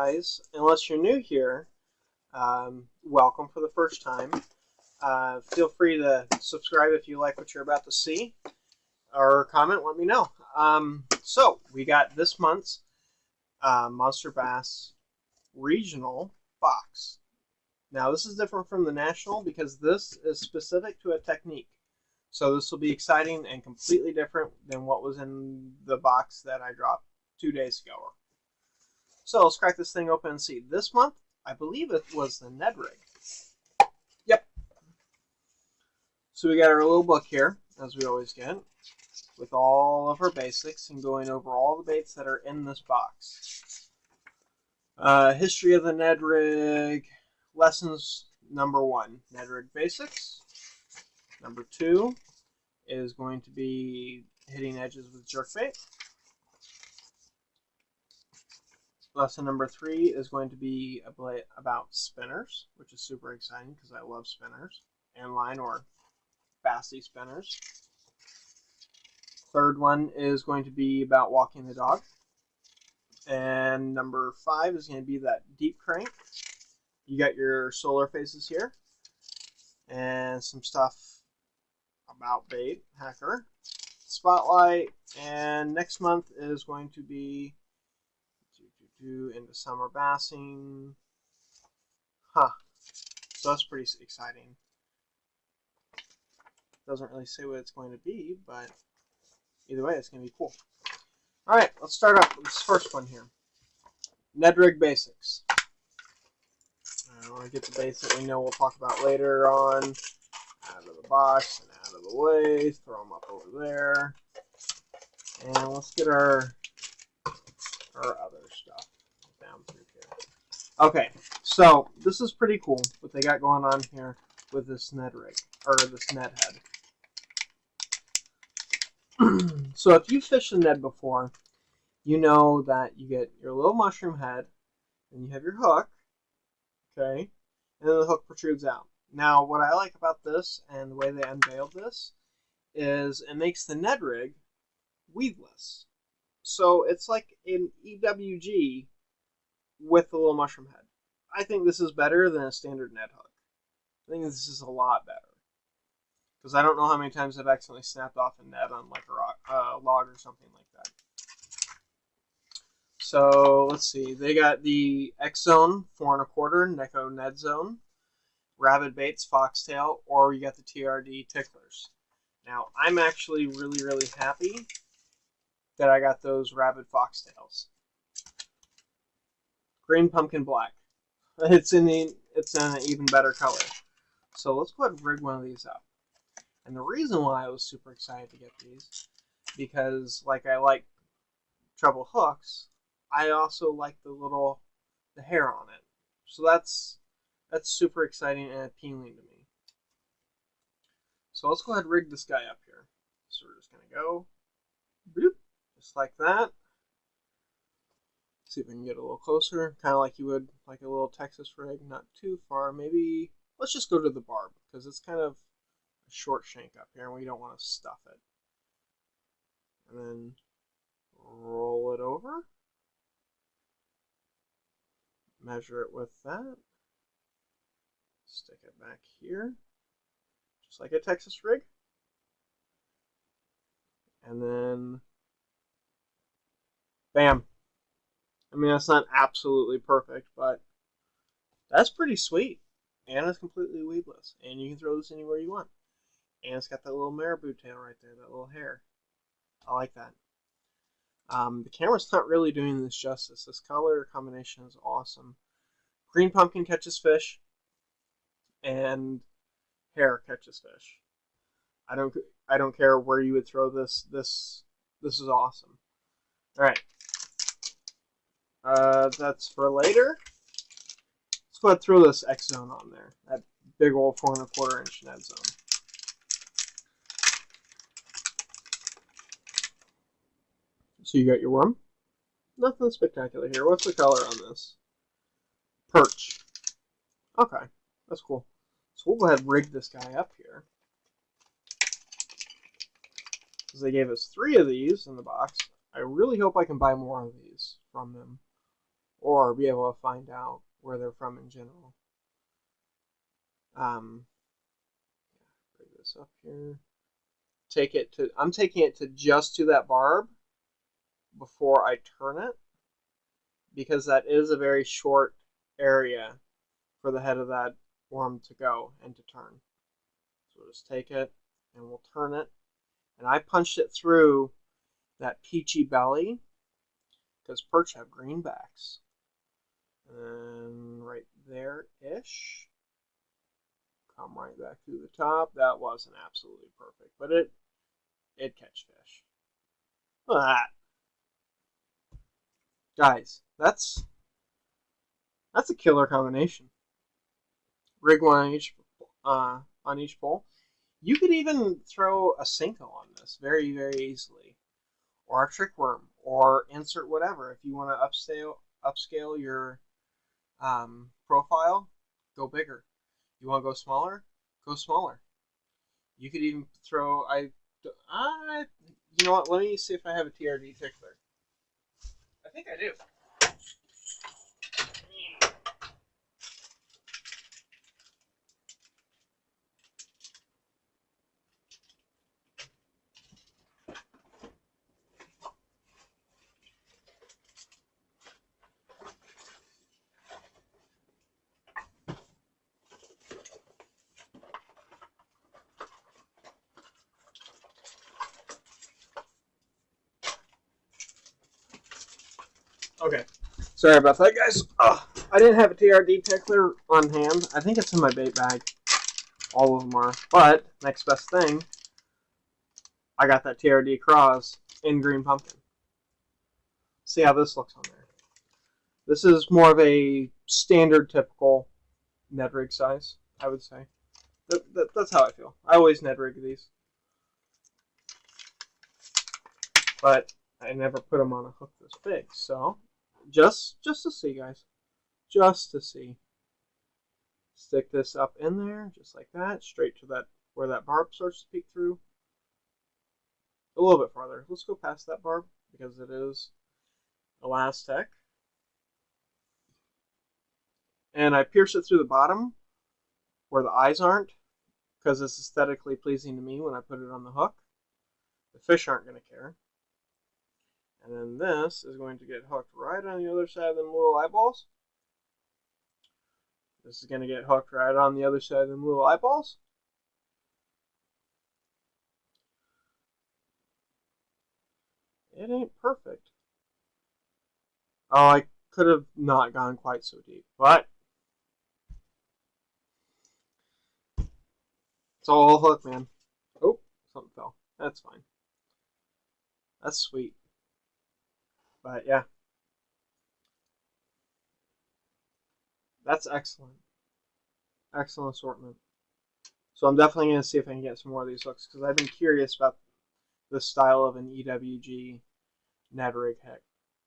guys. Unless you're new here, welcome for the first time. Feel free to subscribe if you like what you're about to see, or comment, let me know. So, we got this month's Monster Bass Regional box. Now, this is different from the National because this is specific to a technique. So this will be exciting and completely different than what was in the box that I dropped 2 days ago. So let's crack this thing open and see. This month, I believe it was the Ned Rig. Yep. So we got our little book here, as we always get, with all of our basics and going over all the baits that are in this box. History of the Ned Rig. Lessons number 1, Ned Rig basics. Number 2 is going to be hitting edges with jerkbait. Lesson number 3 is going to be about spinners, which is super exciting because I love spinners, and line or bassy spinners. Third one is going to be about walking the dog. And number 5 is going to be that deep crank. You got your solar faces here, and some stuff about bait, hacker, spotlight, and next month is going to be into summer bassing. So that's pretty exciting. Doesn't really say what it's going to be, but either way, it's going to be cool. Alright, let's start up with this first one here. Ned Rig basics. I want to get the base that we know we'll talk about later on out of the box and out of the way. Throw them up over there. And let's get our other stuff down through here. Okay, so this is pretty cool what they got going on here with this Ned Rig, or this Ned head. So if you fished a Ned before, you know that you get your little mushroom head, and you have your hook, okay, and then the hook protrudes out. Now, what I like about this and the way they unveiled this is it makes the Ned Rig weedless. So it's like an EWG with the little mushroom head. I think this is better than a standard Ned hook. I think this is a lot better. Because I don't know how many times I've accidentally snapped off a Ned on like a log or something like that. So let's see. They got the X Zone 4 1/4 Neko Ned Zone, Rabid Baits Foxtail, or you got the TRD Ticklers. Now I'm actually really happy that I got those Rabid Foxtails. Green Pumpkin Black. It's in an even better color. So let's go ahead and rig one of these up. And the reason why I was super excited to get these, because like I like treble hooks, I also like the hair on it. So that's super exciting and appealing to me. So let's go ahead and rig this guy up here. So we're just gonna go boop, just like that. See if we can get a little closer, kind of like you would like a little Texas rig, not too far. Maybe let's just go to the barb because it's kind of a short shank up here and we don't want to stuff it. And then roll it over. Measure it with that. Stick it back here, just like a Texas rig. And then, bam. I mean, that's not absolutely perfect, but that's pretty sweet. And it's completely weedless. And you can throw this anywhere you want. And it's got that little marabou tail right there, that little hair. I like that. The camera's not really doing this justice. This color combination is awesome. Green pumpkin catches fish, and hair catches fish. I don't care where you would throw this. This is awesome. All right. That's for later. Let's go ahead and throw this X Zone on there. That big old 4 1/4 inch Ned Zone. So you got your worm. Nothing spectacular here. What's the color on this? Perch. Okay, that's cool. So we'll go ahead and rig this guy up here. Because they gave us 3 of these in the box. I really hope I can buy more of these from them. or be able to find out where they're from in general. Bring this up here. I'm taking it to just to that barb before I turn it, because that is a very short area for the head of that worm to go and to turn. So we'll just take it and we'll turn it. And I punched it through that peachy belly because perch have green backs. And right there-ish. Come right back through the top. That wasn't absolutely perfect, but it catch fish. Look at that. Guys, that's a killer combination. Rig one on each pole. You could even throw a Senko on this very, very easily, or a trick worm, or insert whatever. If you want to upscale your profile, go bigger. You want to go smaller? Go smaller. You could even throw. You know what? Let me see if I have a TRD tickler. I think I do. Okay. Sorry about that, guys. I didn't have a TRD tickler on hand. I think it's in my bait bag. All of them are. But, next best thing, I got that TRD Craws in green pumpkin. See how this looks on there. This is more of a standard, typical Ned Rig size, I would say. That's how I feel. I always Ned Rig these. But I never put them on a hook this big, so just to see, guys. Just to see. Stick this up in there, just like that, straight to that where that barb starts to peek through. A little bit farther. Let's go past that barb because it is elastic. And I pierce it through the bottom where the eyes aren't, because it's aesthetically pleasing to me when I put it on the hook. The fish aren't going to care. And then this is going to get hooked right on the other side of them little eyeballs. This is going to get hooked right on the other side of them little eyeballs. It ain't perfect. Oh, I could have not gone quite so deep, but it's all hook, man. Oh, something fell. That's fine. That's sweet. But yeah. That's excellent. Excellent assortment. So I'm definitely going to see if I can get some more of these hooks, because I've been curious about the style of an EWG Ned Rig hook.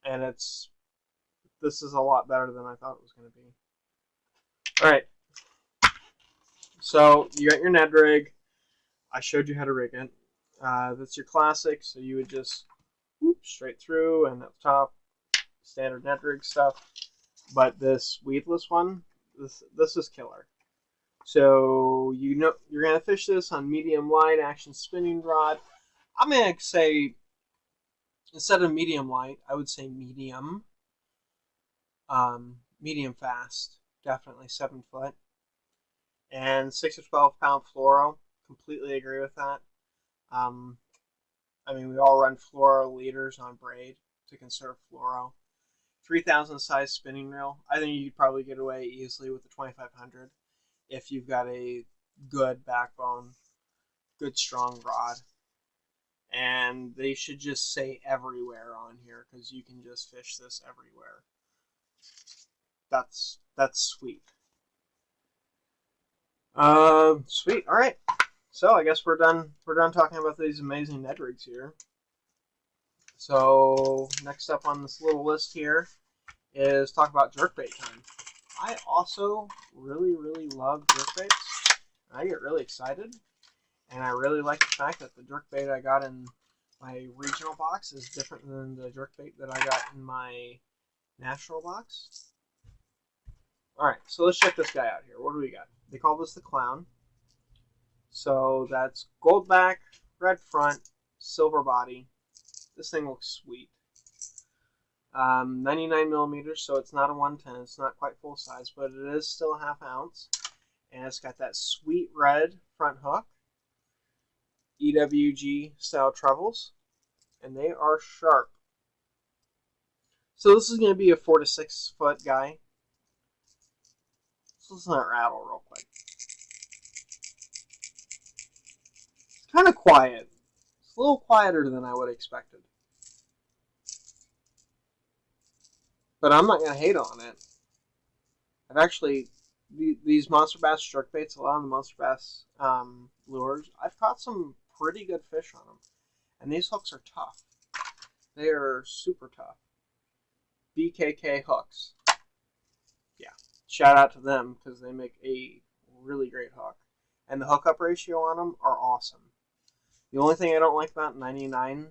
And this is a lot better than I thought it was going to be. Alright. So you got your Ned Rig. I showed you how to rig it. That's your classic, so you would just whoop, straight through, and at the top, standard Ned Rig stuff. But this weedless one, this is killer. So you know you're gonna fish this on medium light action spinning rod. I'm gonna say instead of medium light, I would say medium. Medium fast, definitely 7 foot, and 6 or 12 pound fluoro. Completely agree with that. I mean, we all run fluoro leaders on braid to conserve fluoro. 3,000 size spinning reel. I think you could probably get away easily with the 2,500 if you've got a good backbone, good strong rod. And they should just say everywhere on here, because you can just fish this everywhere. That's sweet. Sweet. All right. So I guess we're done talking about these amazing Ned Rigs here. So next up on this little list here is talk about jerkbait time. I also really love jerkbaits. I get really excited, and I really like the fact that the jerkbait I got in my regional box is different than the jerkbait that I got in my National box. Alright, so let's check this guy out here. What do we got? They call this the Clown. So that's gold back, red front, silver body. This thing looks sweet. 99 millimeters, so it's not a 110. It's not quite full size, but it is still a ½ ounce. And it's got that sweet red front hook. EWG style trebles. And they are sharp. So this is going to be a 4 to 6 foot guy. So let's not rattle real quick. It's kind of quiet. It's a little quieter than I would have expected. But I'm not going to hate on it. I've actually, these monster bass jerkbaits, a lot of the monster bass lures, I've caught some pretty good fish on them. And these hooks are tough. They are super tough. BKK hooks. Yeah, shout out to them because they make a really great hook. And the hookup ratio on them are awesome. The only thing I don't like about 99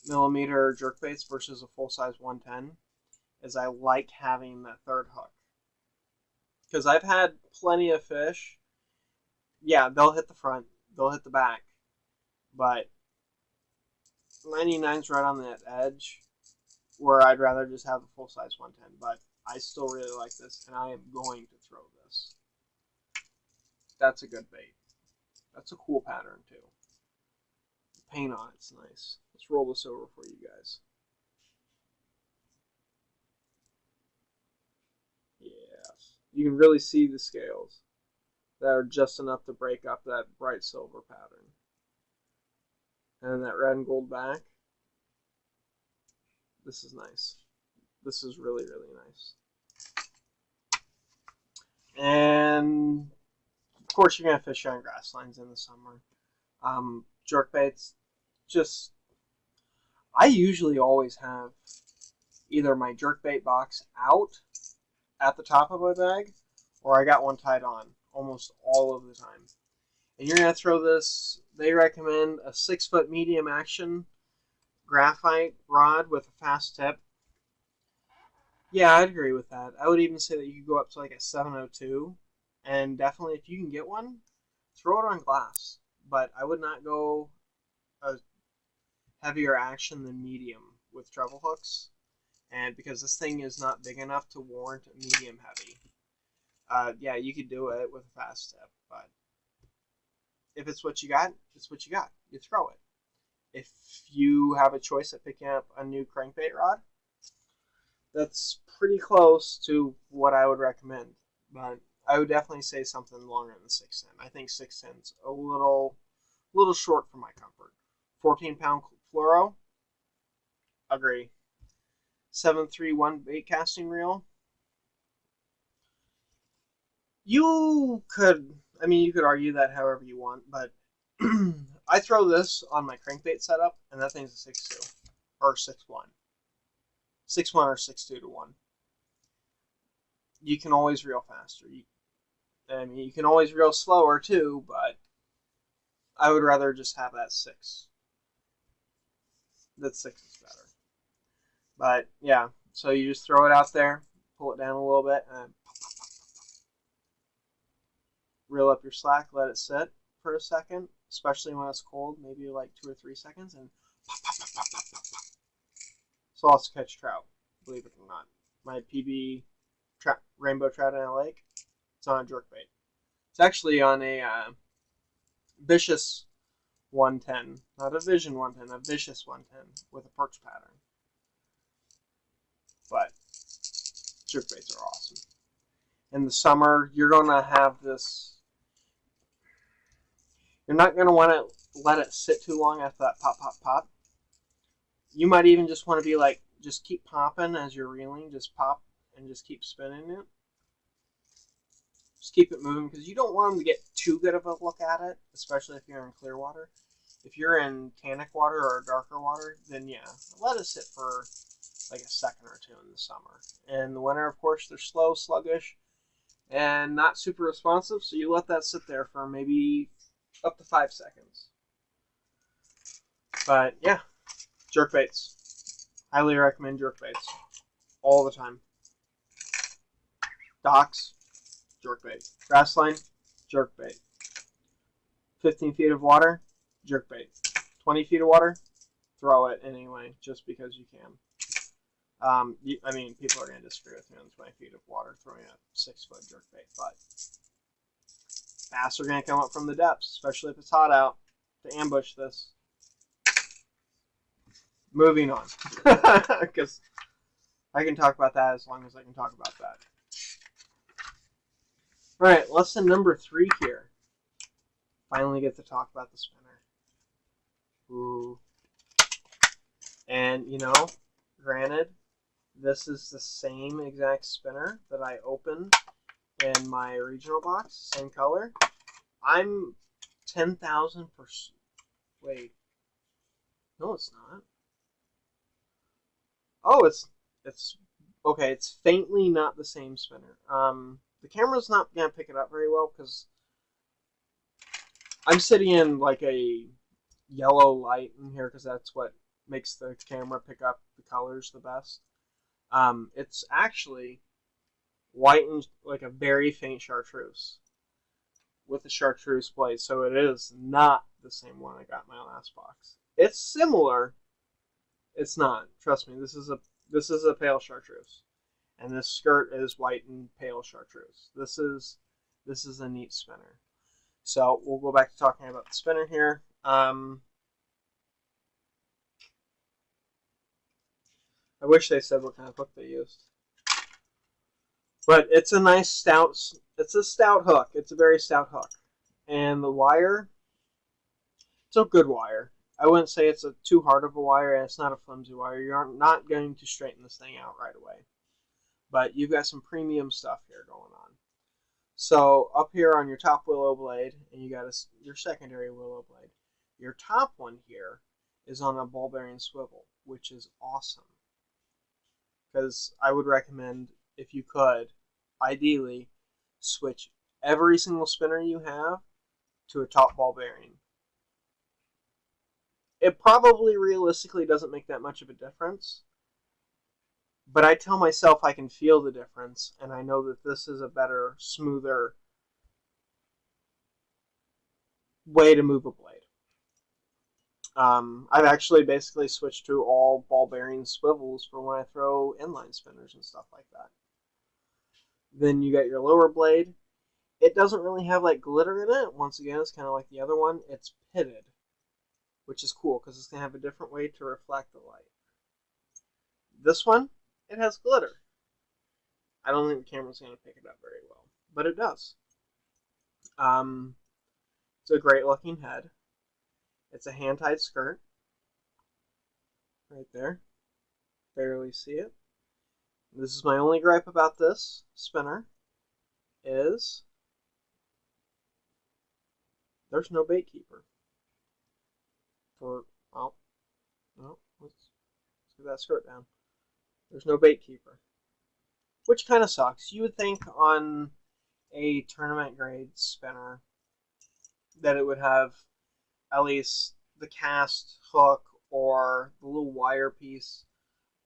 millimeter jerkbaits versus a full-size 110 is I like having that third hook. Because I've had plenty of fish, yeah, they'll hit the front, they'll hit the back, but 99's right on that edge where I'd rather just have the full-size 110, but I still really like this, and I am going to throw this. That's a good bait. That's a cool pattern, too. The paint on it's nice. Let's roll this over for you guys. Yes. You can really see the scales that are just enough to break up that bright silver pattern. And that red and gold back. This is nice. This is really, really nice. And of course you're going to fish on grass lines in the summer. Jerkbaits, just, I usually always have either my jerkbait box out at the top of my bag, or I got one tied on almost all of the time. And you're going to throw this, they recommend a 6 foot medium action graphite rod with a fast tip. Yeah, I'd agree with that. I would even say that you could go up to like a 702, and definitely if you can get one, throw it on glass. But I would not go a heavier action than medium with treble hooks, and because this thing is not big enough to warrant a medium heavy. Yeah, you could do it with a fast tip, but if it's what you got, it's what you got. You throw it. If you have a choice at picking up a new crankbait rod, that's pretty close to what I would recommend. But I would definitely say something longer than 610. I think 610's a little short for my comfort. 14-pound fluoro, agree. 731 bait casting reel. You could argue that however you want, but I throw this on my crankbait setup, and that thing's a 6.2 or 6.1. 6.1 or 6.2 to 1. You can always reel faster. You can always reel slower too, but I would rather just have that 6. That 6 is better. But yeah, so you just throw it out there, pull it down a little bit, and reel up your slack, let it sit for a second, especially when it's cold, maybe like 2 or 3 seconds, and pop, pop, pop, pop, pop, pop, pop. So also catch trout, believe it or not. My PB rainbow trout in a lake, it's on a jerkbait. It's actually on a vicious 110, not a vision 110, a vicious 110 with a perch pattern. But jerkbaits are awesome. In the summer, you're going to have this. You're not going to want to let it sit too long after that pop, pop, pop. You might even just want to be like, just keep popping as you're reeling. Just pop and just keep spinning it. Just keep it moving because you don't want them to get too good of a look at it, especially if you're in clear water. If you're in tannic water or darker water, then yeah, let it sit for like a second or two in the summer. In the winter, of course, they're slow, sluggish, and not super responsive, so you let that sit there for maybe up to 5 seconds. But yeah, jerkbaits. Highly recommend jerkbaits. all the time. Docks, jerkbait. Grass line, jerkbait. 15 feet of water, jerkbait. 20 feet of water, throw it anyway, just because you can. I mean, people are going to disagree with me on 20 feet of water throwing a 6-foot jerkbait, but bass are going to come up from the depths, especially if it's hot out, to ambush this. Moving on, because I can talk about that as long as I can talk about that. All right, lesson number 3 here. Finally get to talk about the spinner. Ooh. And, you know, granted, this is the same exact spinner that I opened in my regional box, same color. I'm 10,000%. Wait. No, it's not. Oh, it's okay. It's faintly not the same spinner. The camera's not gonna pick it up very well because I'm sitting in like a yellow light in here because that's what makes the camera pick up the colors the best. It's actually white and like a very faint chartreuse with a chartreuse blade, so it is not the same one I got in my last box. It's similar. It's not. Trust me. This is a pale chartreuse, and this skirt is white and pale chartreuse. This is a neat spinner. So we'll go back to talking about the spinner here. I wish they said what kind of hook they used. But it's a nice stout, it's a stout hook. It's a very stout hook. And the wire, it's a good wire. I wouldn't say it's too hard of a wire, and it's not a flimsy wire. You're not going to straighten this thing out right away. But you've got some premium stuff here going on. So up here on your top willow blade, and you got your secondary willow blade. Your top one here is on a ball bearing swivel, which is awesome. Because I would recommend, if you could, ideally, switch every single spinner you have to a top ball bearing. It probably realistically doesn't make that much of a difference, but I tell myself I can feel the difference, and I know that this is a better, smoother way to move a blade. I've actually basically switched to all ball bearing swivels for when I throw inline spinners and stuff like that. Then you got your lower blade. It doesn't really have like glitter in it. Once again, it's kind of like the other one. It's pitted, which is cool because it's going to have a different way to reflect the light. This one, it has glitter. I don't think the camera's going to pick it up very well, but it does. It's a great looking head. It's a hand-tied skirt. Right there. Barely see it. This is my only gripe about this spinner is there's no bait keeper. Let's get that skirt down. There's no bait keeper, which kind of sucks. You would think on a tournament grade spinner that it would have at least the cast hook or the little wire piece.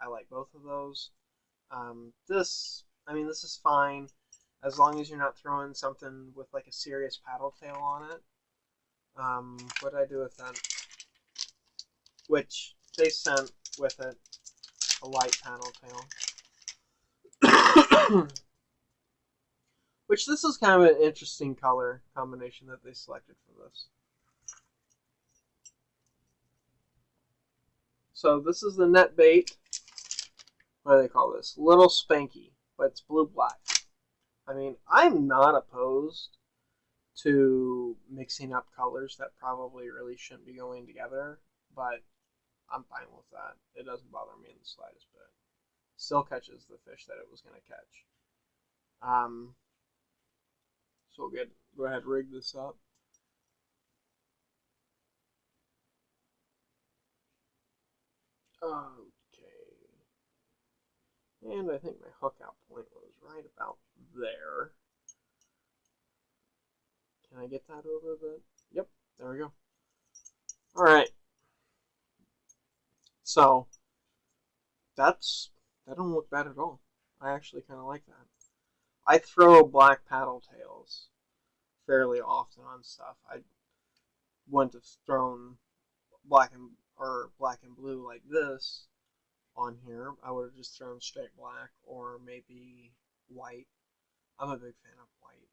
I like both of those. This is fine as long as you're not throwing something with like a serious paddle tail on it. What did I do with that? Which they sent with it a light paddle tail. Which this is kind of an interesting color combination that they selected for this. So this is the net bait. What do they call this? Little Spanky, but it's blue-black. I mean, I'm not opposed to mixing up colors that probably really shouldn't be going together, but I'm fine with that. It doesn't bother me in the slightest bit. Still catches the fish that it was going to catch. So we'll go ahead and rig this up. Okay. And I think my hook out point was right about there. Can I get that over the... Yep, there we go. Alright. So, that's That don't look bad at all. I actually kind of like that. I throw black paddle tails fairly often on stuff. I wouldn't have thrown black and blue like this on here. I would have just thrown straight black or maybe white. I'm a big fan of white.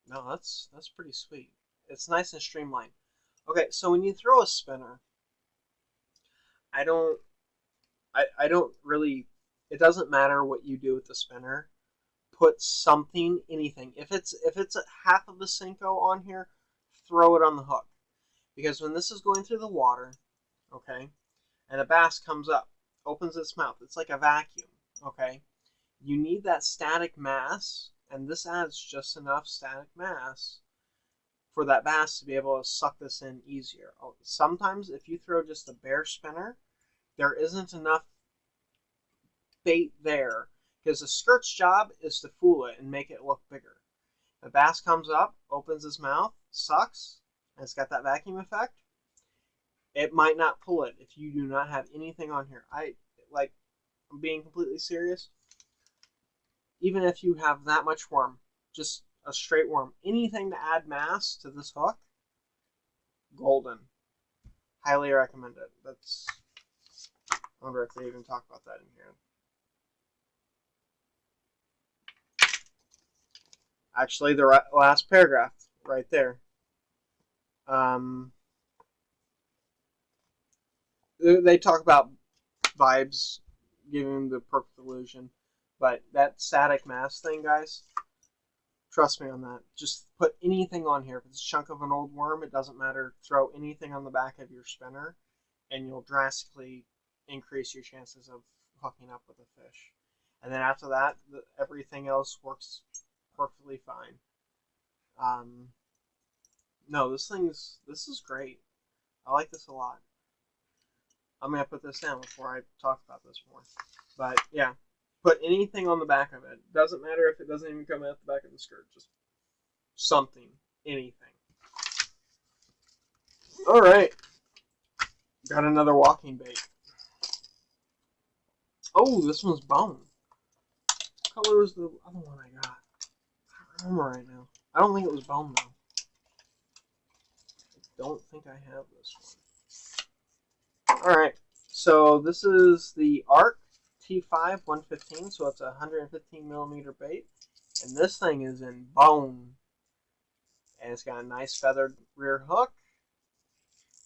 No, that's pretty sweet. It's nice and streamlined. Okay, so when you throw a spinner, I don't really. It doesn't matter what you do with the spinner. Put something, anything. If it's half of the Senko on here, throw it on the hook, because when this is going through the water, okay, and a bass comes up, opens its mouth, it's like a vacuum, okay. You need that static mass, and this adds just enough static mass for that bass to be able to suck this in easier. Sometimes if you throw just a bare spinner, there isn't enough bait there, because the skirt's job is to fool it and make it look bigger. The bass comes up, opens his mouth, sucks, and it's got that vacuum effect. It might not pull it if you do not have anything on here. I'm being completely serious. Even if you have that much worm, just a straight worm, anything to add mass to this hook, golden. Highly recommend it. I wonder if they even talk about that in here. Actually, the last paragraph right there. They talk about vibes, giving the perfect illusion. But that static mass thing, guys, trust me on that. Just put anything on here. If it's a chunk of an old worm, it doesn't matter. Throw anything on the back of your spinner, and you'll drastically increase your chances of hooking up with a fish. And then after that, everything else works perfectly fine. No, this is great. I like this a lot. I'm going to put this down before I talk about this more. But yeah, put anything on the back of it. Doesn't matter if it doesn't even come out the back of the skirt. Just something, anything. All right. Got another walking bait. Oh, this one's bone. What color was the other one I got? I don't remember right now. I don't think it was bone, though. I don't think I have this one. Alright, so this is the Arc T5 115, so it's a 115 millimeter bait. And this thing is in bone. And it's got a nice feathered rear hook.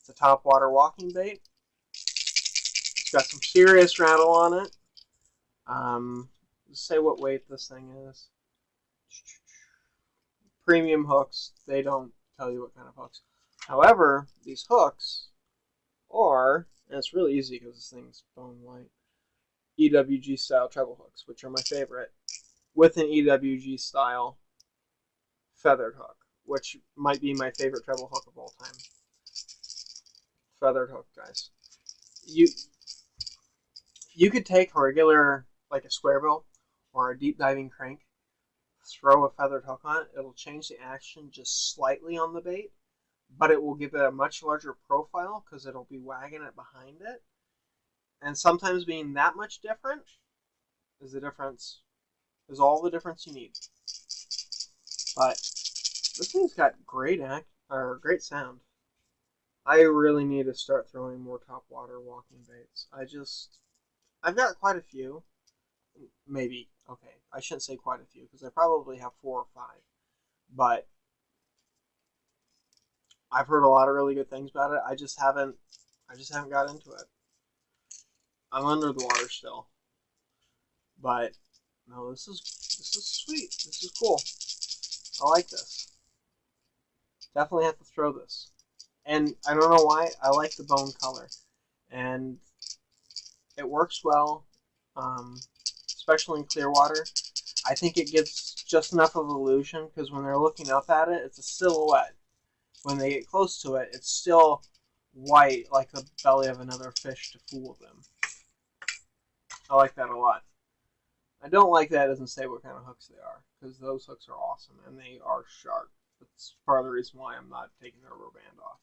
It's a topwater walking bait. It's got some serious rattle on it. Let's say what weight this thing is. Premium hooks, they don't tell you what kind of hooks. However, these hooks are, and it's really easy because this thing's bone white, EWG style treble hooks, which are my favorite, with an EWG style feathered hook, which might be my favorite treble hook of all time. Feathered hook, guys. You could take a regular, like a square bill or a deep diving crank, throw a feathered hook on it. It'll change the action just slightly on the bait, but it will give it a much larger profile because it'll be wagging it behind it. And sometimes being that much different is all the difference you need. But this thing's got great sound. I really need to start throwing more topwater walking baits. I've got quite a few. Maybe, okay, I shouldn't say quite a few because I probably have 4 or 5. But I've heard a lot of really good things about it. I just haven't got into it. I'm under the water still. But no, this is sweet. This is cool. I like this. Definitely have to throw this. And I don't know why, I like the bone color. And it works well, especially in clear water. I think it gives just enough of illusion because when they're looking up at it, it's a silhouette. When they get close to it, it's still white like the belly of another fish to fool them. I like that a lot. I don't like that it doesn't say what kind of hooks they are, because those hooks are awesome and they are sharp. That's part of the reason why I'm not taking the rubber band off.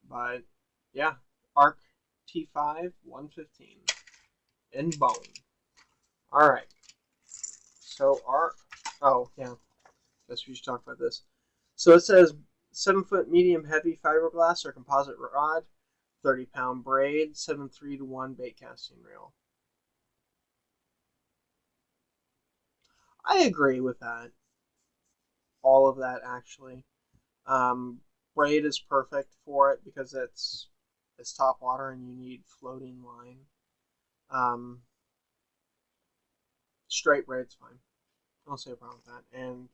But yeah, Arc T5 115 in bone. All right. So oh yeah, guess we should talk about this. So it says 7-foot medium heavy fiberglass or composite rod, 30-pound braid, 7.3-to-1 bait casting reel. I agree with that. All of that actually. Braid is perfect for it because it's top water and you need floating line. Straight braid's fine. I don't see a problem with that. And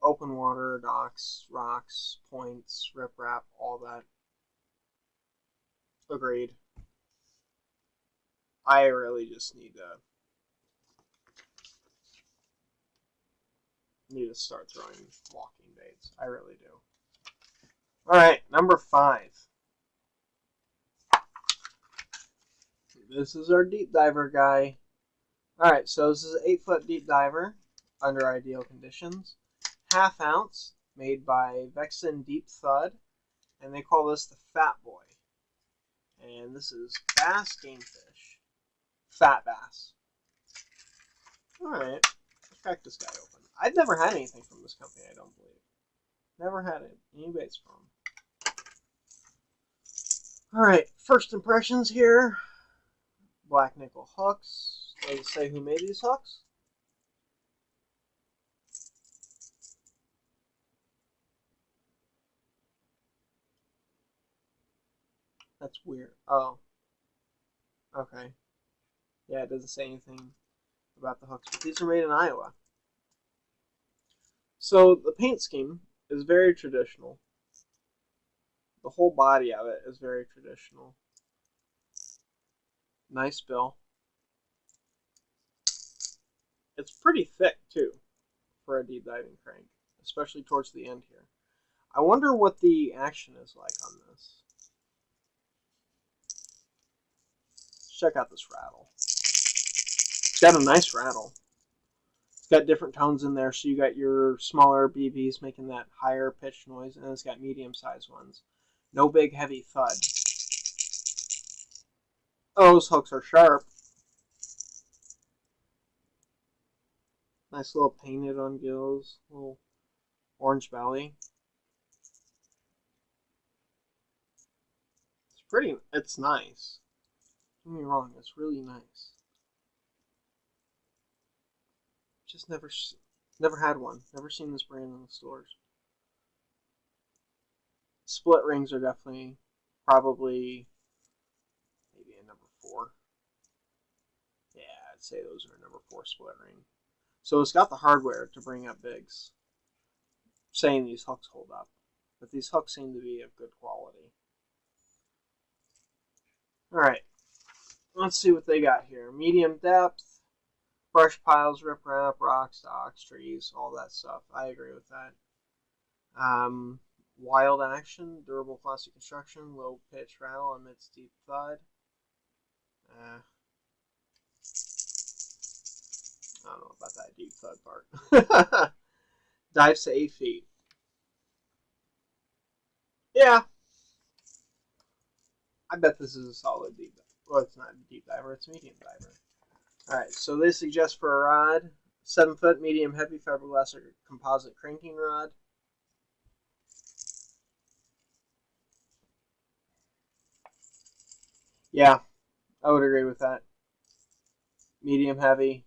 open water, docks, rocks, points, riprap, all that. Agreed. I really just need to start throwing walking baits. I really do. All right, number 5. This is our deep diver guy. All right, so this is an 8-foot deep diver under ideal conditions. 1/2 ounce, made by Vexen Deep Thud, and they call this the Fat Boy. And this is bass game fish. Fat bass. All right, let's crack this guy open. I've never had anything from this company, I don't believe. Never had any baits from them. All right, first impressions here. Black nickel hooks. Does it say who made these hooks? That's weird. Oh. Okay. Yeah, it doesn't say anything about the hooks, but these are made in Iowa. So the paint scheme is very traditional. The whole body of it is very traditional. Nice bill. It's pretty thick too for a deep diving crank, especially towards the end here. I wonder what the action is like on this. Let's check out this rattle. It's got a nice rattle. It's got different tones in there, so you got your smaller BBs making that higher pitch noise, and it's got medium-sized ones. No big heavy thud. Oh, those hooks are sharp. Nice little painted on gills, little orange belly. It's pretty, it's nice. Don't get me wrong, it's really nice. Just never had one. Never seen this brand in the stores. Split rings are definitely, probably, maybe a number 4. Yeah, I'd say those are a number 4 split ring. So it's got the hardware to bring up bigs. Saying these hooks hold up. But these hooks seem to be of good quality. Alright. Let's see what they got here. Medium depth, brush piles, riprap, rocks, docks, trees, all that stuff. I agree with that. Wild action, durable classic construction, low pitch rattle amidst deep thud. I don't know about that deep thud part. Dives to 8 feet. Yeah. I bet this is a solid deep diver. Well, it's not a deep diver, it's a medium diver. Alright, so they suggest for a rod, 7-foot medium heavy fiberglass or composite cranking rod. Yeah, I would agree with that. Medium heavy.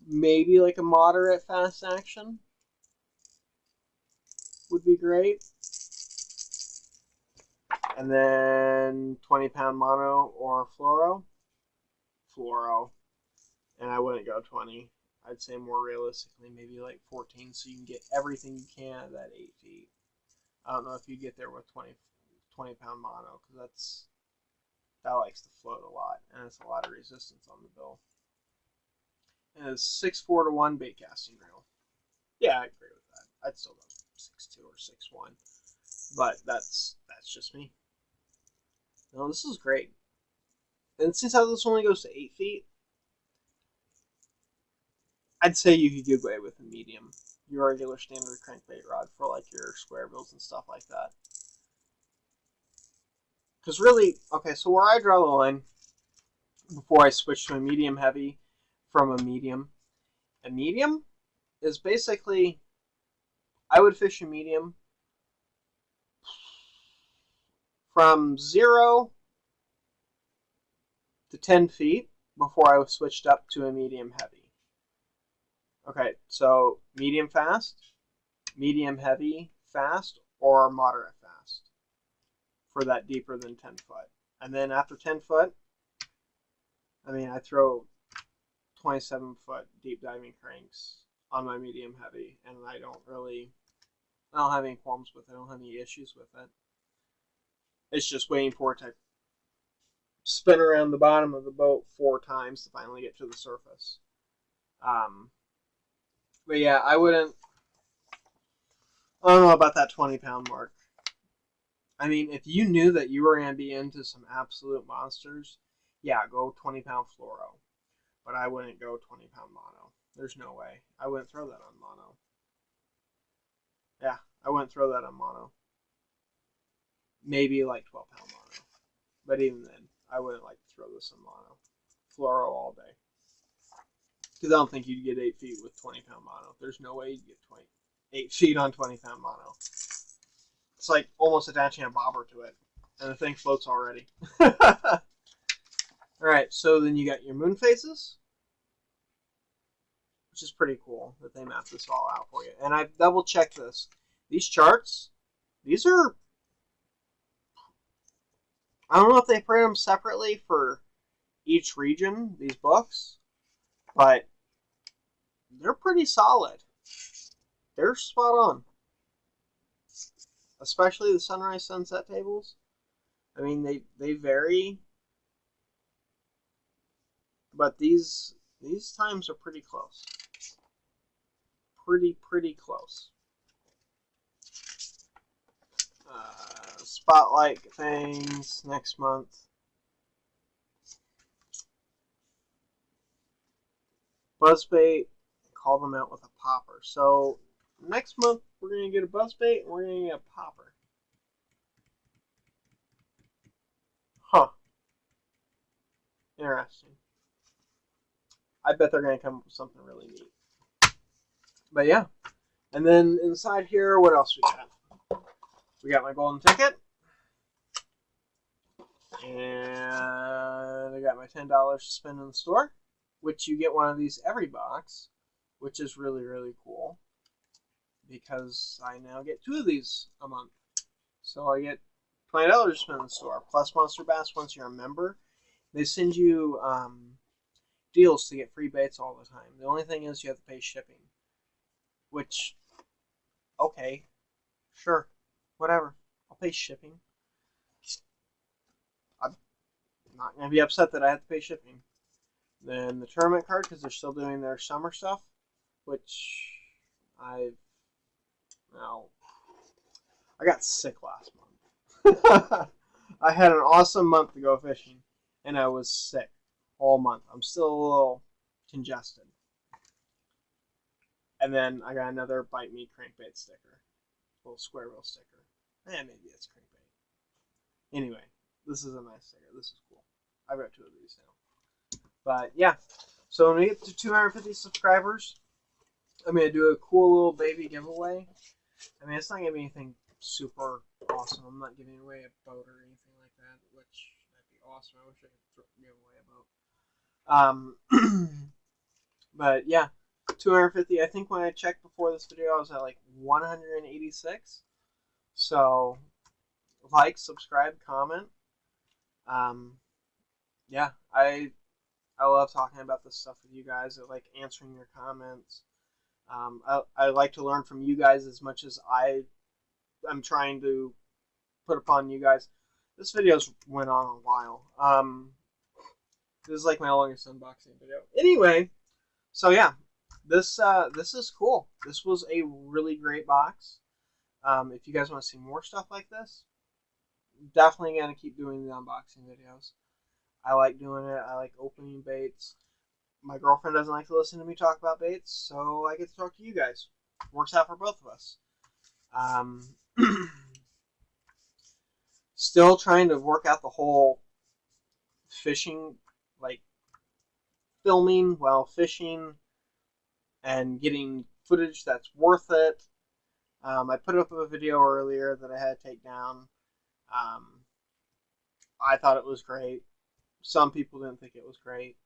Maybe like a moderate fast action would be great. And then 20-pound mono or fluoro. Fluoro. And I wouldn't go 20. I'd say more realistically, maybe like 14, so you can get everything you can out of that 8 feet. I don't know if you get there with 20-pound mono, because that likes to float a lot, and it's a lot of resistance on the bill. And it's 6.4-to-1 bait casting reel. Yeah, I agree with that. I'd still go 6.2 or 6.1, but that's just me. No, this is great. And since how this only goes to 8 feet, I'd say you could get away with a medium, your regular standard crankbait rod for like your square bills and stuff like that. Because really, okay, so where I draw the line before I switch to a medium heavy from a medium is basically, I would fish a medium from 0 to 10 feet before I was switched up to a medium heavy. Okay, so medium fast, medium heavy fast, or moderate fast for that deeper than 10 foot. And then after 10 foot, I mean, I throw 27-foot deep diving cranks on my medium heavy, and I don't have any qualms with it. I don't have any issues with it. It's just waiting for it to spin around the bottom of the boat 4 times to finally get to the surface. But yeah, I don't know about that 20-pound mark. I mean, if you knew that you were going to be into some absolute monsters, yeah, go 20-pound fluoro. But I wouldn't go 20-pound mono. There's no way. I wouldn't throw that on mono. Yeah, I wouldn't throw that on mono. Maybe like 12-pound mono. But even then, I wouldn't like to throw this on mono. Fluoro all day. Because I don't think you'd get 8 feet with 20-pound mono. There's no way you'd get 8 feet on 20-pound mono. It's like almost attaching a bobber to it. And the thing floats already. Alright, so then you got your moon phases. Which is pretty cool that they map this all out for you. And I've double checked this. These charts, these are... I don't know if they print them separately for each region, these books. But they're pretty solid. They're spot on. Especially the sunrise sunset tables. I mean, they vary. But these times are pretty close. Pretty close. Spotlight things next month. Buzzbait, call them out with a popper. So next month we're going to get a buzzbait and we're going to get a popper. Huh. Interesting. I bet they're going to come up with something really neat. But yeah. And then inside here, what else we got? We got my golden ticket. And I got my $10 to spend in the store, which you get one of these every box, which is really, really cool because I now get 2 of these a month. So I get $20 to spend in the store, plus Monster Bass once you're a member. They send you deals to get free baits all the time. The only thing is you have to pay shipping, which, okay, sure, whatever. I'll pay shipping. I'm not going to be upset that I have to pay shipping. Then the tournament card, because they're still doing their summer stuff, which I got sick last month. I had an awesome month to go fishing, and I was sick all month. I'm still a little congested. And then I got another Bite Me crankbait sticker, a little square wheel sticker. Maybe it's crankbait. Anyway, this is a nice sticker. This is cool. I've got 2 of these now. But yeah, so when we get to 250 subscribers, I'm going to do a cool little baby giveaway. I mean, it's not going to be anything super awesome. I'm not giving away a boat or anything like that, which that'd be awesome. I wish I could give away a boat. But yeah, 250. I think when I checked before this video, I was at like 186. So like, subscribe, comment. Yeah, I love talking about this stuff with you guys. I like answering your comments. I like to learn from you guys as much as I'm trying to put upon you guys. This video's went on a while. This is like my longest unboxing video. Anyway, so yeah, this is cool. This was a really great box. If you guys want to see more stuff like this, definitely gonna keep doing the unboxing videos. I like doing it. I like opening baits. My girlfriend doesn't like to listen to me talk about baits, so I get to talk to you guys. Works out for both of us. Still trying to work out the whole fishing, like filming while fishing and getting footage that's worth it. I put up a video earlier that I had to take down. I thought it was great. Some people didn't think it was great.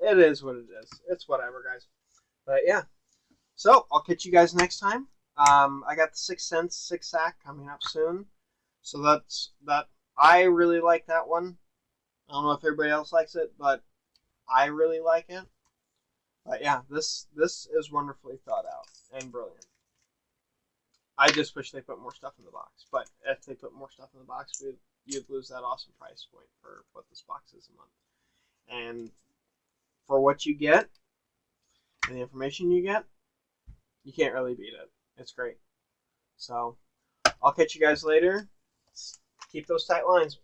It is what it is. It's whatever, guys. But yeah. So I'll catch you guys next time. I got the 6 cents 6-sack coming up soon. So that's that. I really like that one. I don't know if everybody else likes it, but I really like it. But yeah, this is wonderfully thought out and brilliant. I just wish they put more stuff in the box. But if they put more stuff in the box, you'd lose that awesome price point for what this box is a month. And for what you get and the information you get, you can't really beat it. It's great. So I'll catch you guys later. Keep those tight lines.